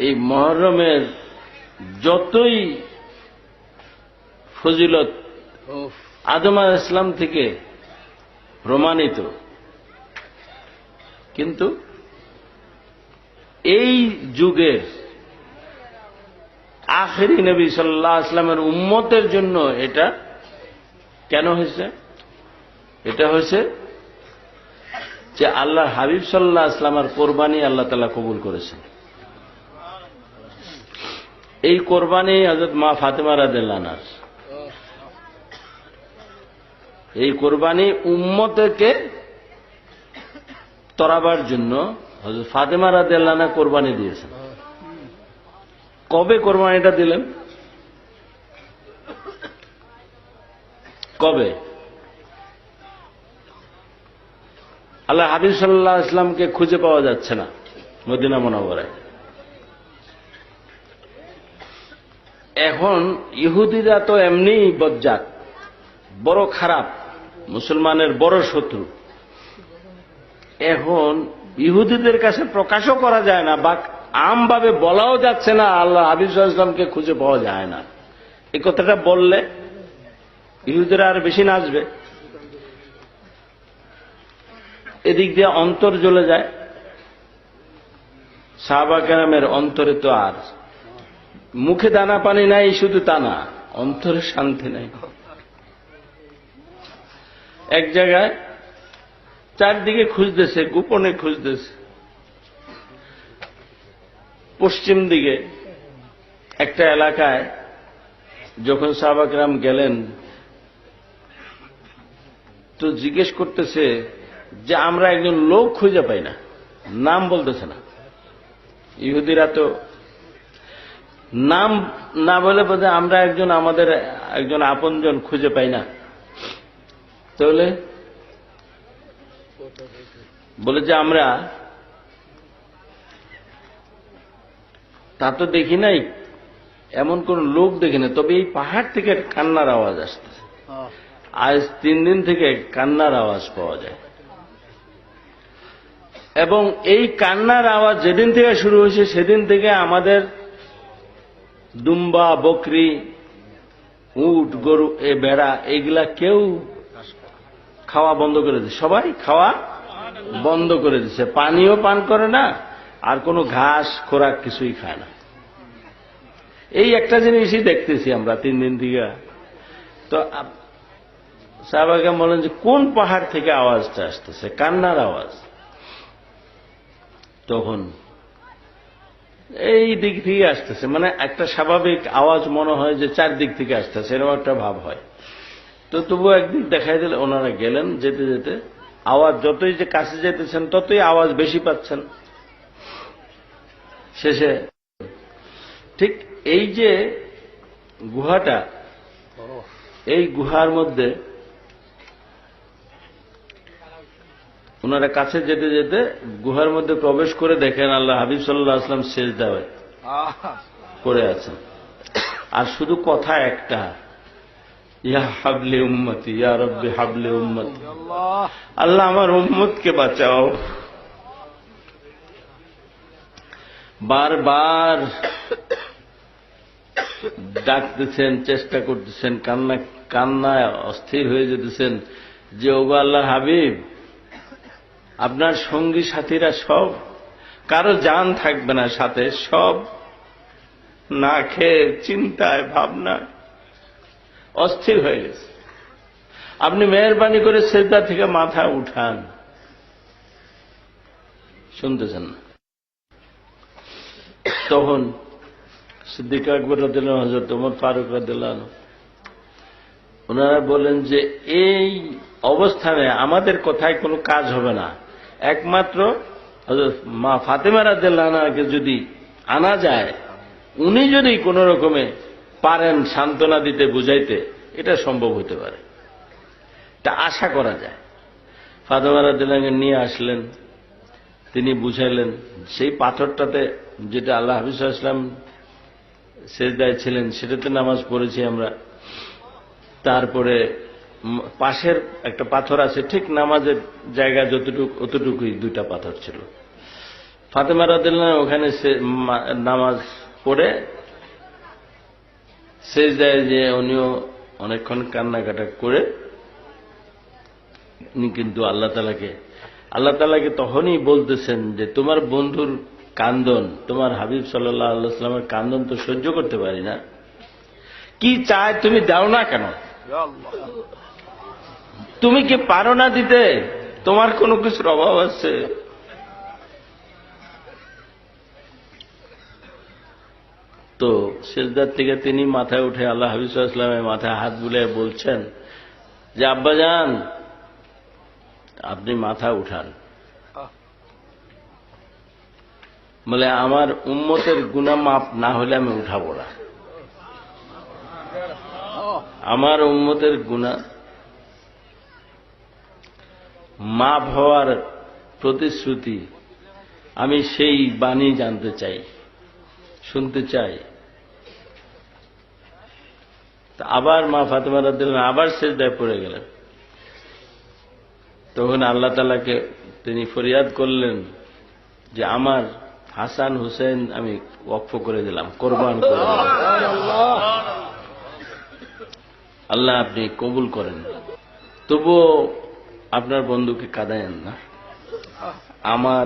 এই মুহররমের যতই ফজিলত আদম আলাইহিস সালাম থেকে প্রমাণিত, কিন্তু এই যুগের আখেরি নবী সাল্লাল্লাহু আলাইহি ওয়াসাল্লামের উম্মতের জন্য এটা কেন হয়েছে? এটা হয়েছে যে আল্লাহর হাবিব সাল্লাল্লাহু আলাইহি ওয়াসাল্লামের কোরবানি আল্লাহ তাআলা কবুল করেছেন। এই কোরবানি হযরত মা ফাতেমা রাদিয়াল্লাহু আনহার। এই কোরবানি উম্মতকে তরাবার জন্য হযরত ফাতেমা রাদিয়াল্লাহু আনহা কোরবানি দিয়েছেন। কবে কোরবানিটা দিলেন? কবে? আল্লাহ হাবিব সাল্লাল্লাহু আলাইহি ওয়াসাল্লামকে খুঁজে পাওয়া যাচ্ছে না মদিনা মুনাওয়ারায়। এখন ইহুদিরা তো এমনি বজ্জাত, বড় খারাপ, মুসলমানের বড় শত্রু। এখন ইহুদিদের কাছে প্রকাশও করা যায় না বা আমভাবে বলাও যাচ্ছে না আল্লাহ হাবিব সাল্লাল্লাহু আলাইহি ওয়াসাল্লামকে খুঁজে পাওয়া যায় না। এই কথাটা বললে ইহুদিরা আর বেশি নাচবে, এদিক দিয়ে অন্তর জ্বলে যায়। সাহাবা কেরামের অন্তরে তো আর মুখে দানা পানি নাই, শুধু তা না, অন্তরে শান্তি নাই। এক জায়গায় চারদিকে খুঁজতেছে, গোপনে খুঁজতেছে। পশ্চিম দিকে একটা এলাকায় যখন সাহাবা কেরাম গেলেন, তো জিজ্ঞেস করতেছে যে আমরা একজন লোক খুঁজে পাই না, নাম বলতেছে না। ইহুদিরা তো নাম না বলে বোধ আমরা আমাদের একজন আপনজন খুঁজে পাই না। তাহলে বলে যে আমরা তা তো দেখি নাই, এমন কোন লোক দেখি না, তবে এই পাহাড় থেকে কান্নার আওয়াজ আসতেছে। আজ 3 দিন থেকে কান্নার আওয়াজ পাওয়া যায়, এবং এই কান্নার আওয়াজ যেদিন থেকে শুরু হয়েছে সেদিন থেকে আমাদের দুম্বা, বকরি, উট, গরু, এ ভেড়া, এইগুলা কেউ খাওয়া বন্ধ করে দিচ্ছে। সবাই খাওয়া বন্ধ করে দিচ্ছে, পানিও পান করে না, আর কোনো ঘাস খোরাক কিছুই খায় না। এই একটা জিনিসই দেখতেছি আমরা 3 দিন থেকে। তো সাহাবাকে বলেন যে কোন পাহাড় থেকে আওয়াজটা আসতেছে? কান্নার আওয়াজ। তখন এই দিক থেকে আসতেছে, মানে একটা স্বাভাবিক আওয়াজ মনে হয় যে 4 দিক থেকে আসতেছে, এরকম একটা ভাব হয়। তো তবুও একদিক দেখাই দিলে ওনারা গেলেন, যেতে যেতে আওয়াজ যতই যে কাছে যেতেছেন ততই আওয়াজ বেশি পাচ্ছেন। শেষে ঠিক এই যে গুহাটা, এই গুহার মধ্যে ওনারা কাছে যেতে যেতে গুহার মধ্যে প্রবেশ করে দেখেন আল্লাহ হাবিব সাল্লাল্লাহু আলাইহি ওয়াসাল্লাম সিজদায় পড়ে আছেন। আর শুধু কথা একটা, ইয়া হাবলি উম্মতি, ইয়া রব্বি হাবলি উম্মতি, আল্লাহ আমার উম্মতকে বাঁচাও। বারবার ডাকতেছেন, চেষ্টা করতেছেন, কান্নায় অস্থির হয়ে যেতেছেন যে ওগো আল্লাহ হাবিব, আপনার সঙ্গী সাথীরা সব, কারো জান থাকবে না সাথে, সব না খেয়ে চিন্তায় ভাবনায় অস্থির হয়ে গেছে। আপনি মেহেরবানি করে সিজদা থেকে মাথা উঠান। শুনতেছেন না? তখন সিদ্দিক আকবর রাদিয়াল্লাহু আনহু, হযরত ওমর ফারুক রাদিয়াল্লাহু আনহু ওনারা বলেন যে এই অবস্থানে আমাদের কথায় কোনো কাজ হবে না, একমাত্র হযরত মা ফাতেমা রাদিয়াল্লাহু আনহাকে যদি আনা যায়, উনি যদি কোন রকমে পারেন সান্ত্বনা দিতে, বুঝাইতে, এটা সম্ভব হতে পারে, তা আশা করা যায়। ফাতেমা রাদিয়াল্লাহু আনহা নিয়ে আসলেন, তিনি বুঝাইলেন। সেই পাথরটাতে যেটা আল্লাহ হাবিব সাল্লাল্লাহু আলাইহি ওয়াসাল্লাম সিজদায় ছিলেন সেটাতে নামাজ পড়েছি আমরা। তারপরে পাশের একটা পাথর আছে, ঠিক নামাজের জায়গা যতটুকু অতটুকুই 2টা পাথর ছিল। ফাতেমা রাদিয়াল্লাহু আনহা ওখানে নামাজ পড়ে সেজদায় যে উনিও অনেকক্ষণ কান্নাকাটা করে উনি কিন্তু আল্লাহ তাআলাকে তখনই বলতেছেন যে তোমার বন্ধুর কান্দন, তোমার হাবিব সাল্লাল্লাহু আলাইহি ওয়াসাল্লামের কান্দন তো সহ্য করতে পারি না, কি চায় তুমি দাও না কেন? তুমি কি পারো না দিতে? তোমার কোনো কিছুর অভাব আছে? তো সিজদার থেকে তিনি মাথায় উঠে আল্লাহ হাবিব সাল্লাল্লাহু আলাইহি ওয়াসাল্লামের মাথায় হাত বুলিয়ে বলছেন যে আব্বাজান আপনি মাথা উঠান। বলে আমার উম্মতের গুনাহ মাফ না হলে আমি উঠাবো না। আমার উম্মতের গুনাহ মাফ হওয়ার প্রতিশ্রুতি আমি সেই বাণী জানতে চাই, শুনতে চাই। আবার মা ফাতেমা রাদিয়াল্লাহু আনহা আবার সিজদায় পড়ে গেলেন। তখন আল্লাহ তাআলাকে তিনি ফরিয়াদ করলেন যে আমার হাসান হুসেন আমি ওয়াকফ করে দিলাম, কোরবান করে দিলাম, আল্লাহ আপনি কবুল করেন। তবুও আপনার বন্ধুকে কাঁদায়েন না, আমার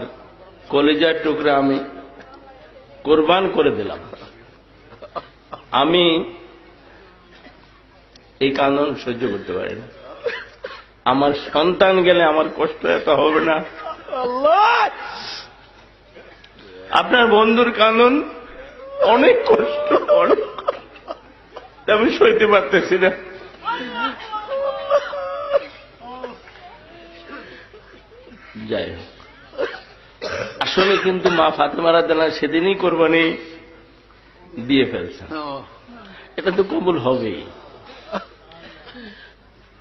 কলিজার টুকরা আমি কোরবান করে দিলাম। আমি এই কান্দন সহ্য করতে পারি না, আমার সন্তান গেলে আমার কষ্ট এত হবে না। আপনার বন্ধুর কান্দন অনেক কষ্ট, আমি সইতে পারতেছি না। যাই হোক, আসলে কিন্তু মা ফাতেমা রাদিয়াল্লাহু আনহা সেদিনই কোরবানি দিয়ে ফেলছেন, এটা তো কবুল হবেই।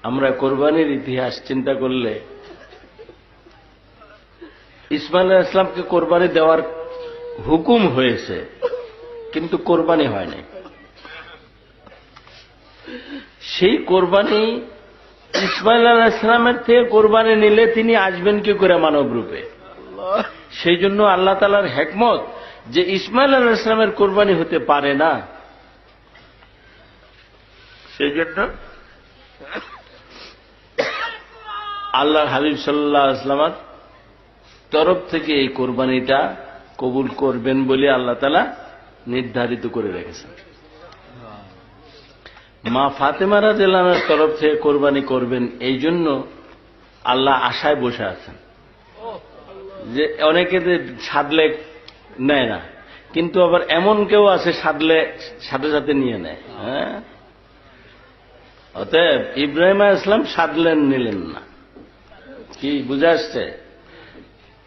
আমরা কোরবানির ইতিহাস চিন্তা করলে ইসমাইল আলাইহিস সালামকে কোরবানি দেওয়ার হুকুম হয়েছে, কিন্তু কোরবানি হয় নাই। সেই কোরবানি ইসমাইল আলাইহিস সালামের থেকে কোরবানি নিলে তিনি আসবেন কি করে মানব রূপে? সেই জন্য আল্লাহ তাআলার হিকমত যে ইসমাইল আলাইহিস সালামের কোরবানি হতে পারে না, সেই জন্য আল্লাহর হাবিব সাল্লাল্লাহু আলাইহি ওয়াসাল্লামের তরফ থেকে এই কোরবানিটা কবুল করবেন বলে আল্লাহ তাআলা নির্ধারিত করে রেখেছেন। মা ফাতেমা রাদিয়াল্লাহু আনহার তরফ থেকে কোরবানি করবেন, এই জন্য আল্লাহ আশায় বসে আছেন যে অনেকে সাধলে নেয় না, কিন্তু আবার এমন কেউ আছে সাধলে সাথে সাথে নিয়ে নেয়। হ্যাঁ, অতএব ইব্রাহিম আলাইহিস সালাম সাধলেন, নিলেন না। কি বুঝে আসছে?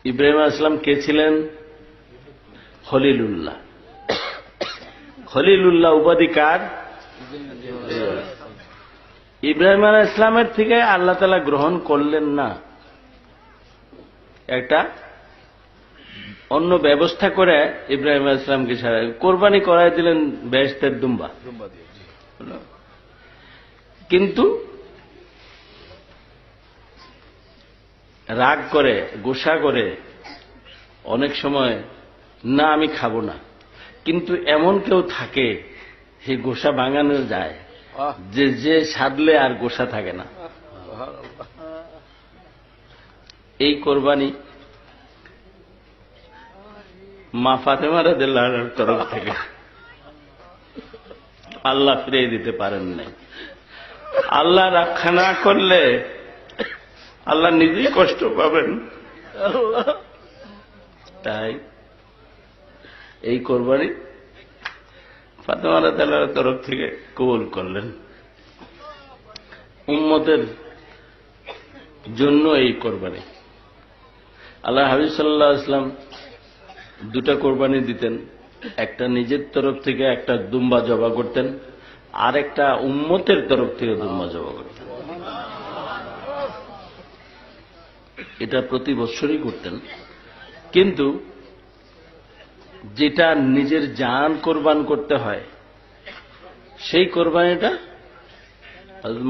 ইব্রাহিম আলাইহিস সালাম কে ছিলেন? খলিলুল্লাহ। খলিলুল্লাহ উপাধি কার? ইব্রাহিম আলাইহিস সালামের থেকে আল্লাহ তাআলা গ্রহণ করলেন না, একটা অন্য ব্যবস্থা করে ইব্রাহিম আলাইহিস সালামকে ছাড়া কোরবানি করাই দিলেন বেহেশতের দুম্বা। কিন্তু রাগ করে, গোসা করে অনেক সময় না আমি খাবো না, কিন্তু এমন কেউ থাকে সেই গোসা ভাঙানো যায় যে সাধলে আর গোসা থাকে না। এই কোরবানি মা ফাতেমা রাদিয়াল্লাহু আনহার তরফ থেকে আল্লাহ ফিরিয়ে দিতে পারেন নাই। আল্লাহ রক্ষা না করলে আল্লাহ নিজেই কষ্ট পাবেন। তাই এই কোরবানি ফাতেমা রাদিয়াল্লাহু আনহার তরফ থেকে কবুল করলেন। উম্মতের জন্য এই কোরবানি। আল্লাহ হাবিব সাল্লাল্লাহু আলাইহি ওয়াসাল্লাম দুটা কোরবানি দিতেন, একটা নিজের তরফ থেকে একটা দুম্বা জবা করতেন, আর একটা উম্মতের তরফ থেকে দুম্বা জবা করতেন। এটা প্রতি বছরই করতেন, কিন্তু যেটা নিজের জান কোরবান করতে হয় সেই কোরবানিটা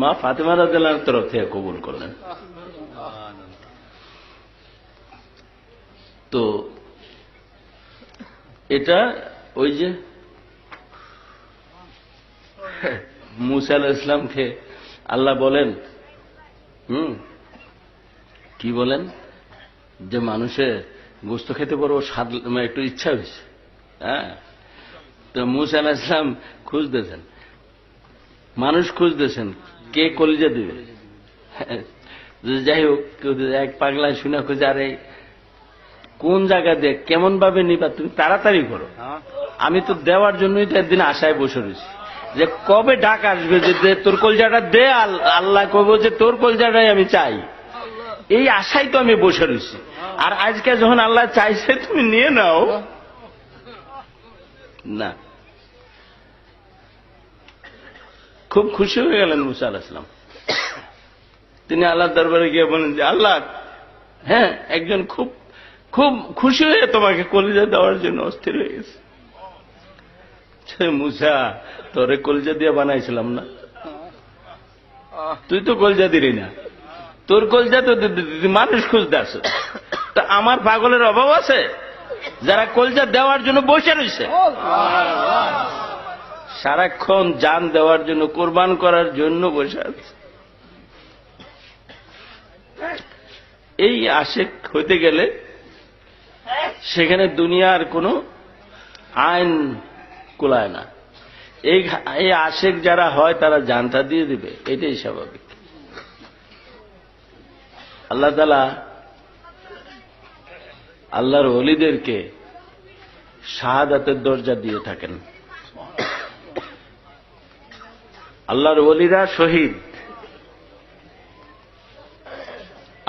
মা ফাতেমা রাদিয়াল্লাহু আনহার তরফ থেকে কবুল করলেন। তো এটা ওই যে মুসা আলাইহিস সালামকে আল্লাহ বলেন, কি বলেন, যে মানুষের গোস্ত খেতে বড় স্বাদ, একটু ইচ্ছা হয়েছে। হ্যাঁ, তো মুসা আলাইহিস সালাম খুঁজতেছেন, মানুষ খুঁজতেছেন কে কলিজা দিবে। যাই হোক, এক পাগলা শুনে খুঁজে, আরে কোন জায়গা দিয়ে কেমন ভাবে নিবা, তুমি তাড়াতাড়ি করো, আমি তো দেওয়ার জন্যই তো একদিন আশায় বসে রয়েছি যে কবে ডাক আসবে যে তোর কলজাটা দে, আল্লাহ কব যে তোর কলজাটাই আমি চাই, এই আশাই তো আমি বসে রয়েছি। আর আজকে যখন আল্লাহ চাইছে তুমি নিয়ে নাও, না, খুব খুশি হয়ে গেলেন মুসা আলাইহিস সালাম। তিনি আল্লাহর দরবারে গিয়ে বলেন যে আল্লাহ, হ্যাঁ, একজন খুব খুব খুশি হয়ে তোমাকে কলিজা দেওয়ার জন্য অস্থির হয়ে গেছে। মুসা, তোরে কলিজা দিয়ে বানাইছিলাম না, তুই তো কলিজা দিলি না, তোর কলিজা তো মানুষ খুঁজতে আসে। তা আমার পাগলের অভাব আছে যারা কলিজা দেওয়ার জন্য বসে রয়েছে, সারাক্ষণ জান দেওয়ার জন্য, কোরবান করার জন্য বসে আছে। এই আশেক হইতে গেলে সেখানে দুনিয়ার কোনো আইন কুলায় না। এই আশেক যারা হয় তারা জানটা দিয়ে দিবে, এটাই স্বাভাবিক। আল্লাহ তাআলা আল্লাহর ওলিদেরকে শাহাদাতের দরজা দিয়ে থাকেন। আল্লাহর ওলিরা শহীদ,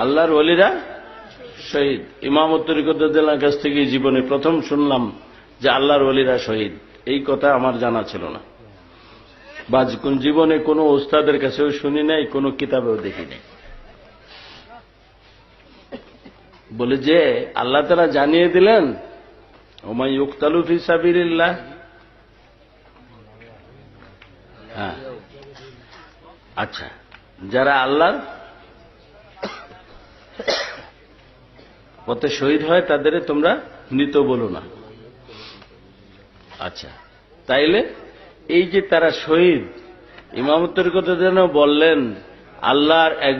আল্লাহর ওলিরা শহীদ। ইমাম তরিকত রাদিয়াল্লাহু কাছ থেকে জীবনে প্রথম শুনলাম যে আল্লাহর ওলিরা শহীদ, এই কথা আমার জানা ছিল না, বা কোন জীবনে কোনো ওস্তাদের কাছেও শুনি নাই, কোনো কিতাবেও দেখি নাই। বলে যে আল্লাহ তাআলা জানিয়ে দিলেন, ওমা ইউকতালু ফি সাবিলিল্লাহ। হ্যাঁ, আচ্ছা, যারা আল্লাহর পথে শহীদ হয় তাদের তোমরা মৃত বলো না। আচ্ছা, তাইলে এই যে তারা শহীদ, ইমাম তরিকত যেন বললেন আল্লাহর এক